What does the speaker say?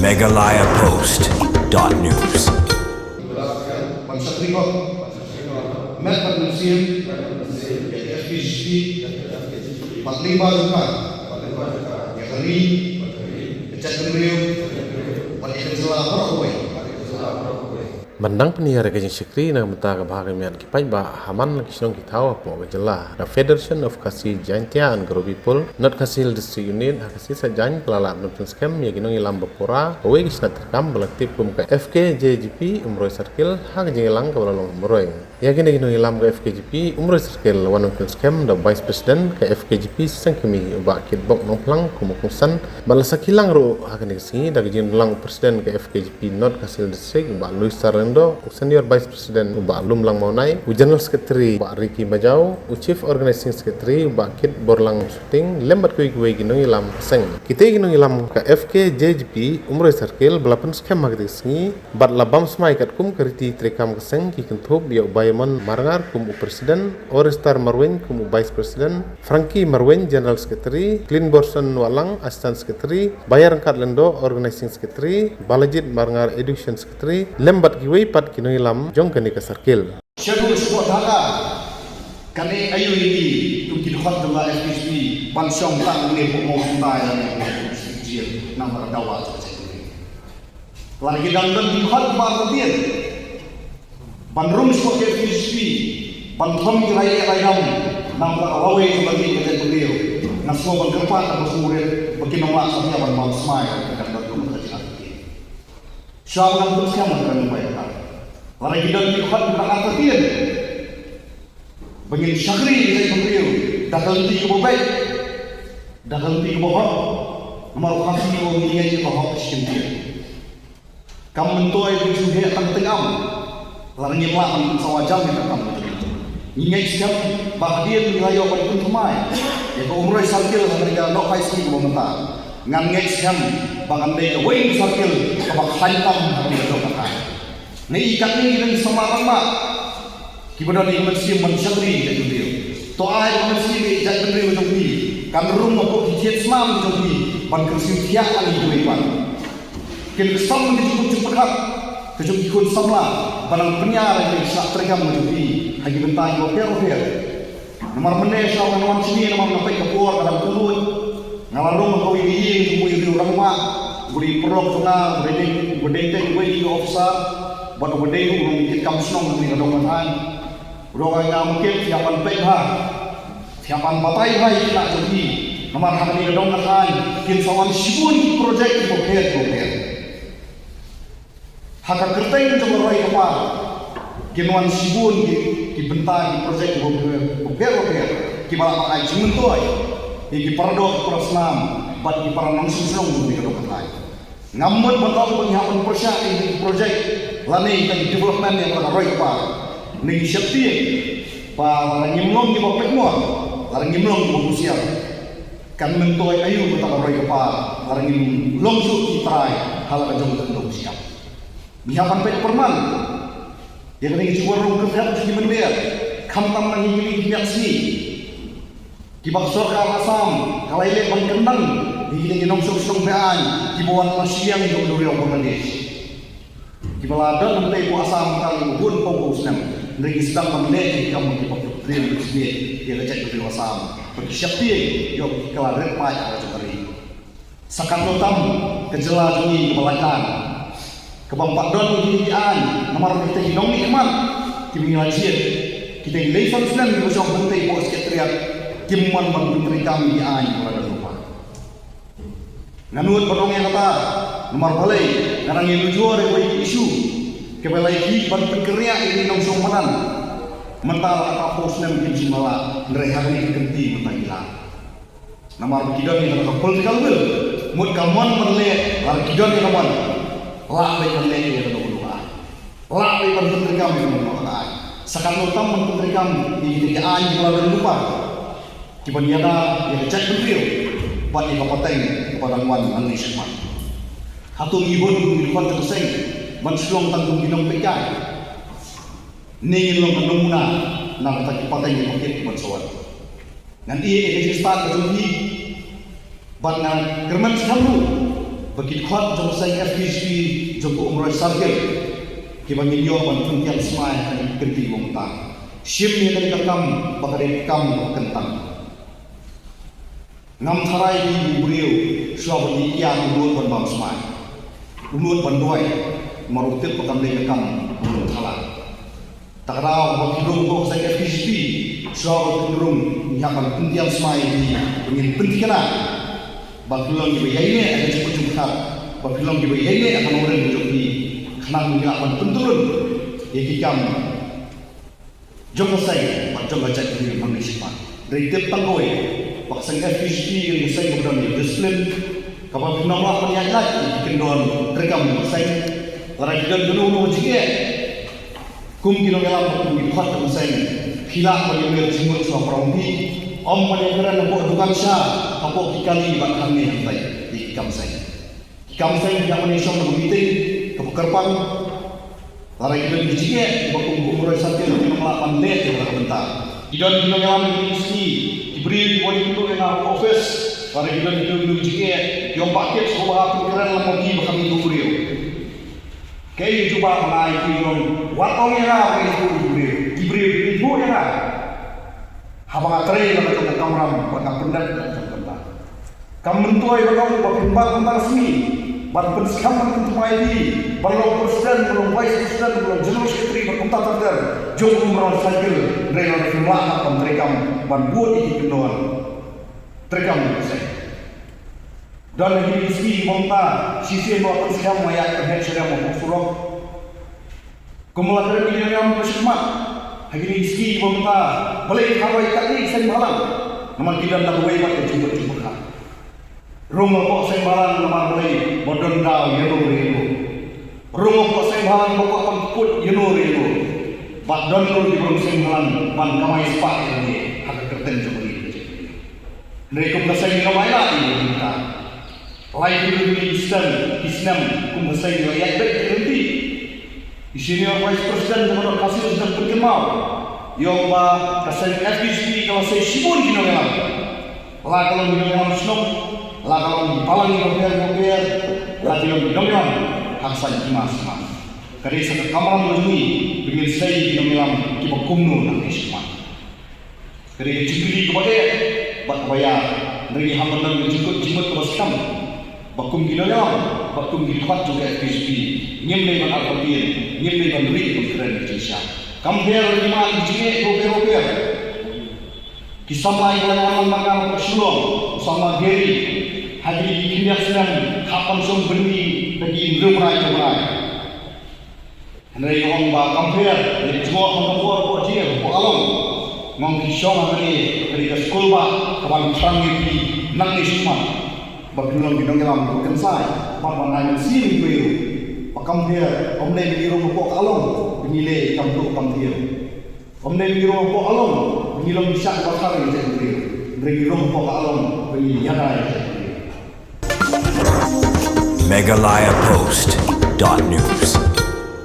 megalayapost.news. Met manusia, FPGP, Patlima Zukan, Yakari, Cakriu, Patikazala Parakway. Mandang penyiar kajing syekri na mata ka bahagi mian kipai ba haman lagi sinong kitaw po gajala the Federation of Kasi Jaintia and Group People not Kasil District Unit hakasi sa jain pelala nutun scam ya ginong ilam bapura awe gisna terkam balaktip kum ka FKJGP umroy circle hak jing ilang ka balalong umroy ya ginong ilam ka FKJP umroy circle one of scam the Vice President ka FKJP sang kami ba kit bok nong plang kumukusan balasa kilang ro hakan singi dag jing lang Presiden ka FKJP not Kasil District ba Luis Senior Vice President Uba Lum Lang Maunai, General Secretary Uba Ricky Majau, Chief Organizing Secretary Uba Kit Borlang Shooting, lembat kuy ginong ilam seng. Kita ginong ilam ka FKJGP umroy circle balapan scam magdi singi, bat labam smai kat kum kariti trekam keseng ki kentup biau bayaman marangar kum Presiden, Orestar Marwen kum Vice President, Frankie Marwen General Secretary, Clin Borson Walang Assistant Secretary, Bayar Angkat Lendo Organizing Secretary, Balajit Marangar Education Secretary, lembat kiwai pat kinoi lam jong kani ka circle Shadow support Dhaka kani ayu ini tukin hot dela FPSP ban song tang ni mo sundai dan sijil nama dawa lagi dan di hot bar tien ban room support FPSP ban thom kirai ayam nama awe sebagai keten beliau naso ban kerpat atau sumure bagi nama asapnya ban mau smile dan berkum kerja Syawal terus kamu akan membayar. Orang kita lihat tentang apa dia? Bagi syakri dari pembeliau, dalam tiga baik, dalam tiga bohong, nomor kasih orang dia je bohong sendiri. Kamu mentuai berjuang akan tengam, orang yang melakukan sawajam yang kamu itu. Ingat siap bahagia nilai apa pun semai. Ya kau umroh sakil mereka nak paisi komentar. Ngan ngecam bangan dek wing sakil kabak hantam di dokakan ni ikat ni dan semaran mak kibadan ni mesti mensyakri dan dia to ai mesti jak beri untuk ni kan rumah ko kiet smam untuk ni ban kersi tiak ali duit ban kin sam ni cukup cepat kejum ikut samla barang penyar yang sak tergam untuk ni hagi bentang ko per nomor menes lawan nomor sini nomor sampai ke puar dalam tulut ngalarong kau ini semua itu orang mak beri perok tengah berdeng beri officer buat berdeng urung kit kamsnong ni kadang kan urang yang mungkin siapan pekha siapan batai hai nak jadi nomor hak ni kadang kan kin sawan sibun projek boker hak kerteng untuk roy kapal kinwan sibun di bentang projek boker ki malah pakai cimentoi iki paradok prasnam bat di para nangsunong di kadok lain ngamut betul penghapusan persyak ini projek lani kan development yang pada roy pa ni syakti pa ngimlong di bawah pekmor larang ngimlong di bawah usia kan mentoy ayu betul roy pa larang ngimlong su kitrai hal kajong tentu siap bihapan pek perman yang ini cuba rong kerja di mendia kamtam nang ini minyak sini kibak sorka asam kalau ini bangkendang ini nong song bean kibawan nasiang jom duri orang Bangladesh kibalada nanti ku asam kali bun pokok senam dari sedang pemilih kamu kibak trim sini dia kecek duri asam bagi syakti yuk kelaret pai ada cari sakan notam kejela jungi kebalakan kebampak don ini dian nomor kita hidong nikmat kimi ngajir kita ilai sansunan di bawah pentai bos sekretariat kimuan menteri kami dian pada rumah. Nanut pedongnya kata nomor balai karang yang lujuar yang isu kebalai ki ban pekerja ini nong somanan mental apa posnem kim simala mereka ini ganti mentangila. Nomor kidon yang kata political will mud kamuan menlet lar kidon yang kamuan lah baik menlet yang kata berdua lah baik menteri kami yang kata sekarang utama menteri kami di kerjaan yang lalu lupa kiban yada yang cek beliau buat yang kapateng kepada wan nanti semua hatu ibon bilfan terseng banslong tanggung ginong pekai ningin long kanumuna nang tak kapateng yang pakit bansuan ngan iya yang start dari ban nang german sekamu Bagi kuat jom saya FPHP jom umroh sargel. Kita ngiyok ban pengkian semai kan kenti wongta. Sim ni dari kakam bakari kam kentang. Ngam tharai di buriu suabat di yang ulut ban bang semai. Ulut ban duai marutip pakam dari kakam ulut thala. Tak rau bagi dong kok saya FPHP suabat cenderung nyaman pengkian semai di pengin pentikana. Bagulong di bayai ni akan cukup cukup. Bagulong di bayai ni akan orang hidup di kenang ni akan penturun. Ia kikam jom saya, jom baca diri manusia. Dari tiap tanggoi, paksa FPHP yang saya kemudian di disiplin. Kapal penamlah penyak lagi kendon rekam saya. Lara kita dulu juga. Kum kilo ngelam kum dibuat dengan saya. Hilak bagi jemut sama perompi. Om mendengar nampak dukan syah, apa kikali bakal ni hantai di ikam saya. Ikam saya yang menyesal dengan meeting kepekerpan. Lari kita di jige, bakum umroh sakit di melakukan let yang berbentar. Idon kita yang mesti diberi di bawah itu yang office. Lari kita di jige, yang paket sebuah pikiran lagi bakal itu beliau. Kaya coba menaiki yang watong yang apa itu diberi itu yang apa. Habang atri nak kata kamram, nak pendat nak kata. Kamu tuai bagau berpindah tentang sini, berpenskam berpentumai di, belum presiden, belum vice presiden, belum general secretary berpunta terder, jom umrah sakil, mereka berfirman akan terekam, berbuat ini kendoan, terekam saya. Dan lagi isi monta, sisi bawa penskam mayak terhadap syariah maupun surau. Kemudian ini yang bersemat. Hari isi pemerintah boleh kawai tadi saya malam. Nama kita nak buat apa cuba kan. Rumah kok saya malam nama boleh modern dah yelo. Rumah kok saya malam kok akan put yelo. Badan tu di rumah saya malam ban kamai sepak ini ada kerten cuba ini. Mereka berasa ini ramai lagi kita. Lain itu Islam kumasa ini ayat berhenti. Di sini orang vice presiden dengan kasih sedang berkemau. Yang kasih FPHP kalau saya sibun di dalam. Lah kalau di dalam senok, lah kalau di palang ngopian, lah di dalam hak saya mas. Kerana saya kamar begini, dengan saya di dalam kita kumno nak isman. Kerana cipuli kepada bak bayar dari hambatan jemput terus kamu. Bakum di dalam, bakum di tempat juga FPHP. Nyemai ban alfabet, nyemai ban duit berkeren Indonesia. Compare lima jige rope. Kisah lain dalam makam persulong sama Gary. Hadiri kimia senang kapan song benih bagi rumrai. Henry orang ba compare, dari semua mengumpul buat dia, buat alam. Mengkisong dari ke sekolah ba, kawan perang ini nangis semua. Bagulong bidong dalam bukan saya, bapak nanya sini biru. Pakam dia, om dia biru buat alam, benile kampung kam dia. Om dia biru buat alam, benile bisa bakar yang jadi biru. Biru buat alam, benile yana yang jadi biru. Megalayapost.news